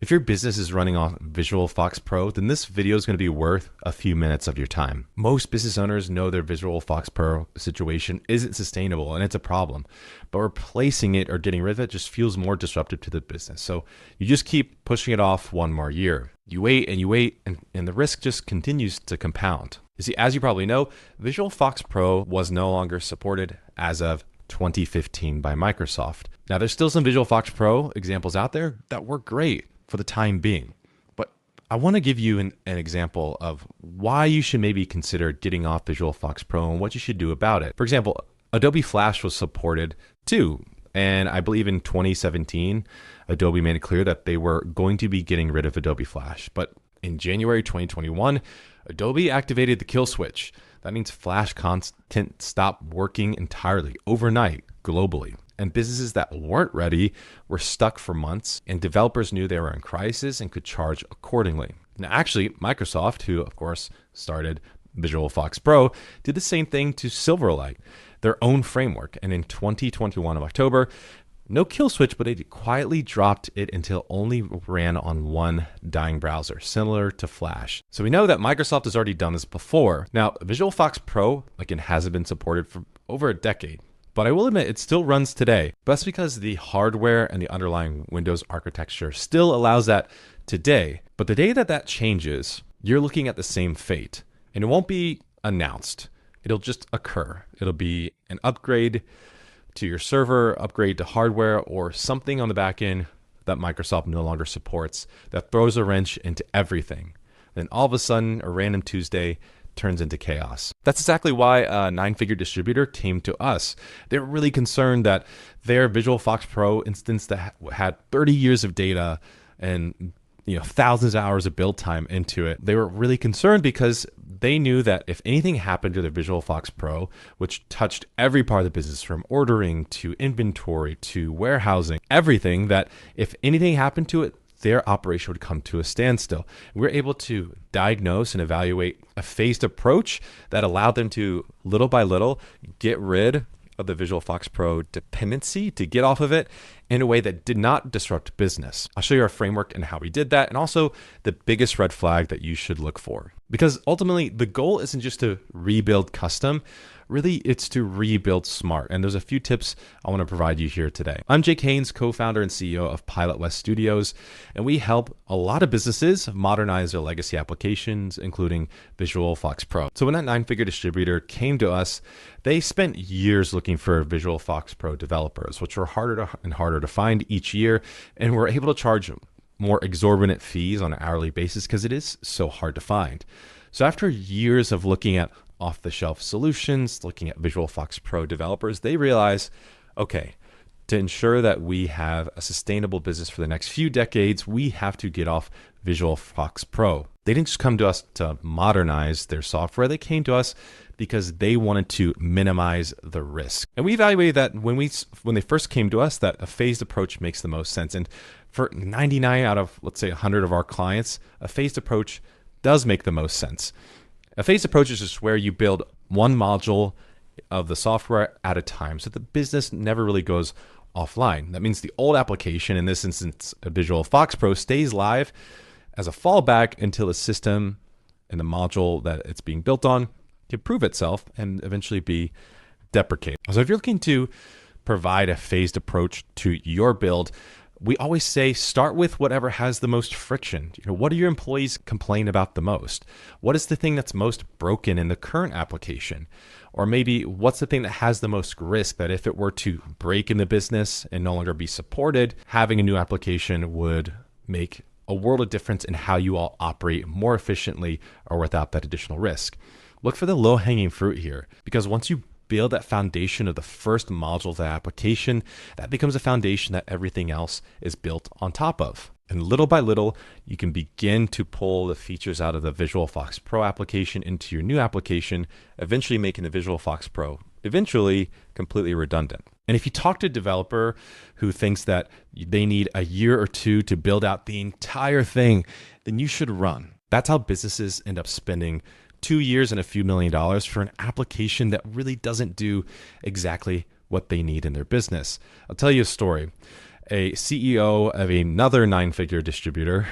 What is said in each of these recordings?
If your business is running off Visual FoxPro, then this video is going to be worth a few minutes of your time. Most business owners know their Visual FoxPro situation isn't sustainable and it's a problem, but replacing it or getting rid of it just feels more disruptive to the business. So you just keep pushing it off one more year. You wait, and the risk just continues to compound. You see, as you probably know, Visual FoxPro was no longer supported as of 2015 by Microsoft. Now, there's still some Visual FoxPro examples out there that work great for the time being, but I want to give you an example of why you should maybe consider getting off Visual FoxPro and what you should do about it. For example, Adobe Flash was supported too, and I believe in 2017, Adobe made it clear that they were going to be getting rid of Adobe Flash, but in January 2021, Adobe activated the kill switch. That means Flash content stopped working entirely overnight globally. And businesses that weren't ready were stuck for months, and developers knew they were in crisis and could charge accordingly. Now, actually, Microsoft, who of course started Visual FoxPro, did the same thing to Silverlight, their own framework. And in 2021 of October, no kill switch, but they quietly dropped it until it only ran on one dying browser, similar to Flash. So we know that Microsoft has already done this before. Now, Visual FoxPro, again, hasn't been supported for over a decade, but I will admit it still runs today. But that's because the hardware and the underlying Windows architecture still allows that today. But the day that that changes, you're looking at the same fate, and it won't be announced. It'll just occur. It'll be an upgrade to your server, upgrade to hardware, or something on the back end that Microsoft no longer supports that throws a wrench into everything. Then all of a sudden, a random Tuesday turns into chaos. That's exactly why a 9-figure distributor came to us. They were really concerned that their Visual FoxPro instance that had 30 years of data and thousands of hours of build time into it. They were really concerned because they knew that if anything happened to their Visual FoxPro, which touched every part of the business from ordering to inventory to warehousing, everything, that if anything happened to it, their operation would come to a standstill. We're able to diagnose and evaluate a phased approach that allowed them to, little by little, get rid of the Visual FoxPro dependency, to get off of it in a way that did not disrupt business. I'll show you our framework and how we did that, and also the biggest red flag that you should look for. Because ultimately, the goal isn't just to rebuild custom, really it's to rebuild smart. And there's a few tips I want to provide you here today. I'm Jake Haynes, co-founder and CEO of Pilot West Studios, and we help a lot of businesses modernize their legacy applications, including Visual FoxPro. So when that 9-figure distributor came to us, they spent years looking for Visual FoxPro developers, which were harder and harder to find each year, and we're able to charge more exorbitant fees on an hourly basis because it is so hard to find. So after years of looking at off-the-shelf solutions, looking at Visual FoxPro developers, they realize, okay, to ensure that we have a sustainable business for the next few decades, we have to get off Visual FoxPro. They didn't just come to us to modernize their software. They came to us because they wanted to minimize the risk. And we evaluated that when they first came to us, that a phased approach makes the most sense. And for 99 out of, let's say, 100 of our clients, a phased approach does make the most sense. A phased approach is just where you build one module of the software at a time, so the business never really goes offline. That means the old application, in this instance, a Visual FoxPro, stays live as a fallback until the system and the module that it's being built on can prove itself and eventually be deprecated. So if you're looking to provide a phased approach to your build, we always say start with whatever has the most friction. What do your employees complain about the most? What is the thing that's most broken in the current application? Or maybe what's the thing that has the most risk that if it were to break in the business and no longer be supported, having a new application would make a world of difference in how you all operate more efficiently or without that additional risk. Look for the low-hanging fruit here, because once you build that foundation of the first module of the application, that becomes a foundation that everything else is built on top of. And little by little, you can begin to pull the features out of the Visual FoxPro application into your new application, eventually making the Visual FoxPro eventually completely redundant. And if you talk to a developer who thinks that they need a year or two to build out the entire thing, then you should run. That's how businesses end up spending 2 years and a few $1 million for an application that really doesn't do exactly what they need in their business. I'll tell you a story. a CEO of another 9-figure distributor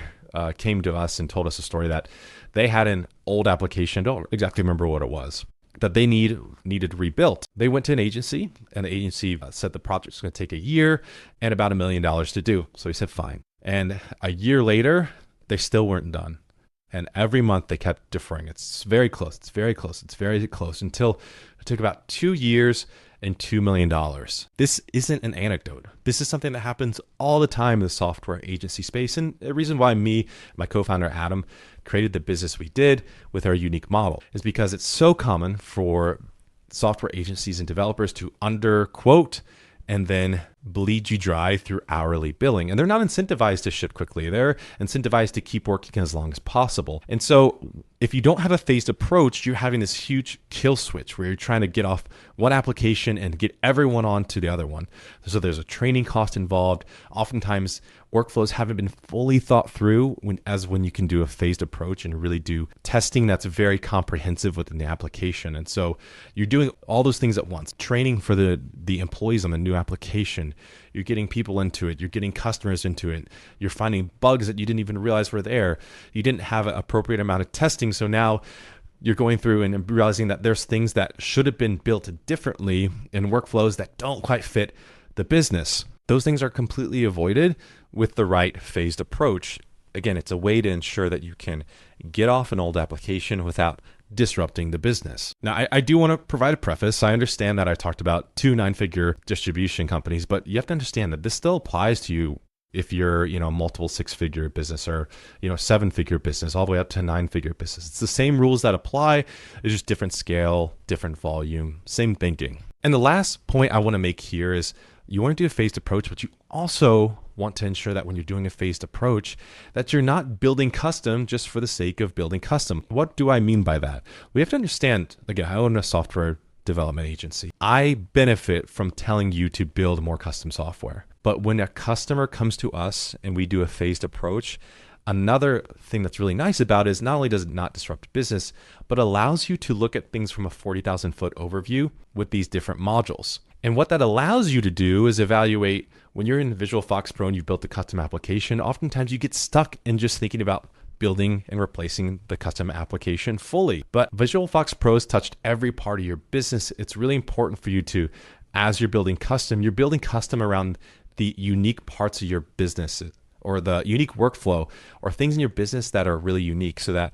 came to us and told us a story that they had an old application, don't exactly remember what it was, that they needed rebuilt. They went to an agency, and the agency said the project was going to take a year and about $1 million to do. So he said, fine. And a year later, they still weren't done. And every month they kept deferring. It's very close. It's very close. It's very close until it took about 2 years and $2 million. This isn't an anecdote. This is something that happens all the time in the software agency space. And the reason why my co-founder Adam, created the business we did with our unique model is because it's so common for software agencies and developers to underquote and then bleed you dry through hourly billing. And they're not incentivized to ship quickly. They're incentivized to keep working as long as possible. And so if you don't have a phased approach, you're having this huge kill switch where you're trying to get off one application and get everyone onto the other one. So there's a training cost involved. Oftentimes workflows haven't been fully thought through when you can do a phased approach and really do testing that's very comprehensive within the application. And so you're doing all those things at once, training for the employees on the new application. You're getting people into it. You're getting customers into it. You're finding bugs that you didn't even realize were there. You didn't have an appropriate amount of testing. So now you're going through and realizing that there's things that should have been built differently in workflows that don't quite fit the business. Those things are completely avoided with the right phased approach. Again, it's a way to ensure that you can get off an old application without disrupting the business. Now, I do want to provide a preface. I understand that I talked about 2 9-figure distribution companies, but you have to understand that this still applies to you if you're, a multiple 6-figure business or, 7-figure business, all the way up to 9-figure business. It's the same rules that apply. It's just different scale, different volume, same thinking. And the last point I want to make here is you want to do a phased approach, but you also want to ensure that when you're doing a phased approach, that you're not building custom just for the sake of building custom. What do I mean by that? We have to understand, again, I own a software development agency. I benefit from telling you to build more custom software. But when a customer comes to us and we do a phased approach, another thing that's really nice about it is not only does it not disrupt business, but allows you to look at things from a 40,000 foot overview with these different modules. And what that allows you to do is evaluate when you're in Visual FoxPro and you've built a custom application, oftentimes you get stuck in just thinking about building and replacing the custom application fully. But Visual FoxPro has touched every part of your business. It's really important for you to, as you're building custom around the unique parts of your business or the unique workflow or things in your business that are really unique so that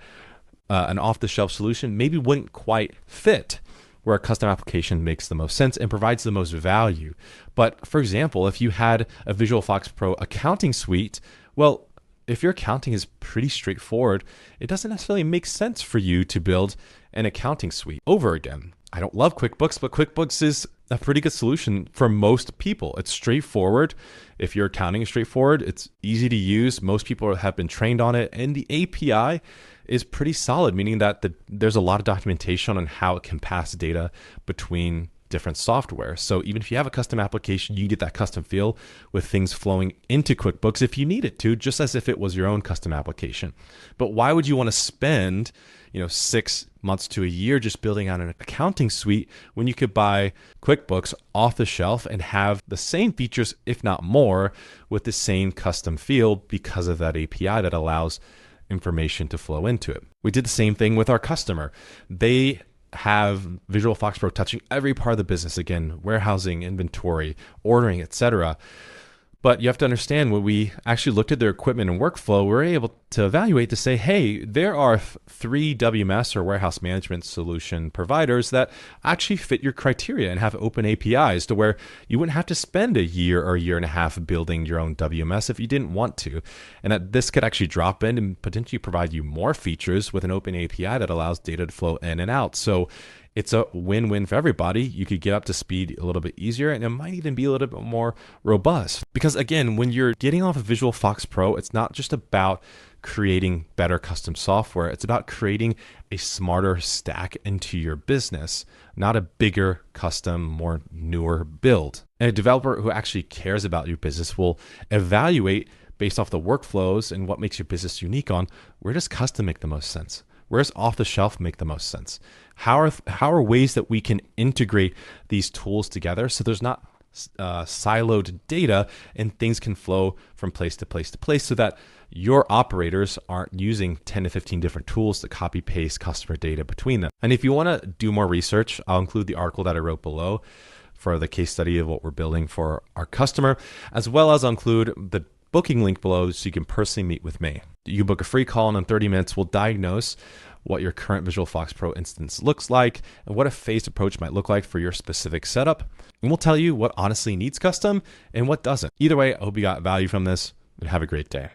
an off-the-shelf solution maybe wouldn't quite fit where a custom application makes the most sense and provides the most value. But for example, if you had a Visual FoxPro accounting suite, well, if your accounting is pretty straightforward, it doesn't necessarily make sense for you to build an accounting suite over again. I don't love QuickBooks, but QuickBooks is a pretty good solution for most people. It's straightforward. If your accounting is straightforward, it's easy to use. Most people have been trained on it, and the API is pretty solid, meaning that there's a lot of documentation on how it can pass data between different software. So even if you have a custom application, you get that custom feel with things flowing into QuickBooks if you need it to, just as if it was your own custom application. But why would you want to spend 6 months to a year just building out an accounting suite when you could buy QuickBooks off the shelf and have the same features, if not more, with the same custom feel because of that API that allows information to flow into it. We did the same thing with our customer. They have Visual FoxPro touching every part of the business, again, warehousing, inventory, ordering, etc. But you have to understand, when we actually looked at their equipment and workflow, we're able to evaluate to say, hey, there are 3 WMS or warehouse management solution providers that actually fit your criteria and have open APIs to where you wouldn't have to spend a year or a year and a half building your own WMS if you didn't want to. And that this could actually drop in and potentially provide you more features with an open API that allows data to flow in and out. So it's a win-win for everybody. You could get up to speed a little bit easier, and it might even be a little bit more robust. Because again, when you're getting off of Visual FoxPro, it's not just about creating better custom software. It's about creating a smarter stack into your business, not a bigger, custom, more newer build. And a developer who actually cares about your business will evaluate based off the workflows and what makes your business unique on where does custom make the most sense? Where does off the shelf make the most sense? How are ways that we can integrate these tools together so there's not siloed data, and things can flow from place to place to place so that your operators aren't using 10 to 15 different tools to copy paste customer data between them. And if you want to do more research, I'll include the article that I wrote below for the case study of what we're building for our customer, as well as I'll include the booking link below so you can personally meet with me. You can book a free call, and in 30 minutes, we'll diagnose what your current Visual FoxPro instance looks like and what a phased approach might look like for your specific setup. And we'll tell you what honestly needs custom and what doesn't. Either way, I hope you got value from this, and have a great day.